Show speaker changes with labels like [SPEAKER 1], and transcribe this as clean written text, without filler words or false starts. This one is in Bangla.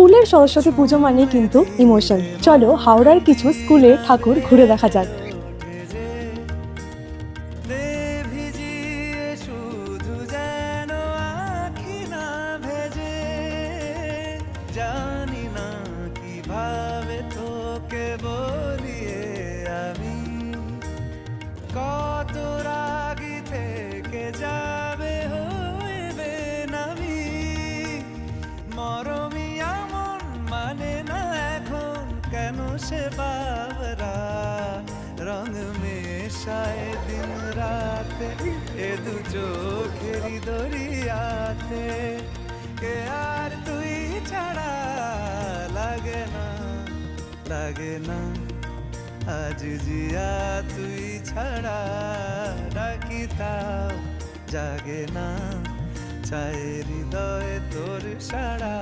[SPEAKER 1] স্কুলের সরস্বতী পুজো মানে কিন্তু ইমোশন। চলো হাওড়ার কিছু স্কুলের ঠাকুর ঘুরে দেখা যাক।
[SPEAKER 2] জানি না কিভাবে তোকে বলিয়ে আমি কত রাগি থেকে যাবে হইবে নামি মরমি এমন মানে না এখন কেন সে বাবরা রং মেশায় দিন রাতে এ দু চোখেরই দরিয়াতে কে আর তুই ছাড়া লাগে না লাগে না আজ জিয়া তুই ছাড়া ডাকি তাও জাগে না চায় হৃদয় তোর সারা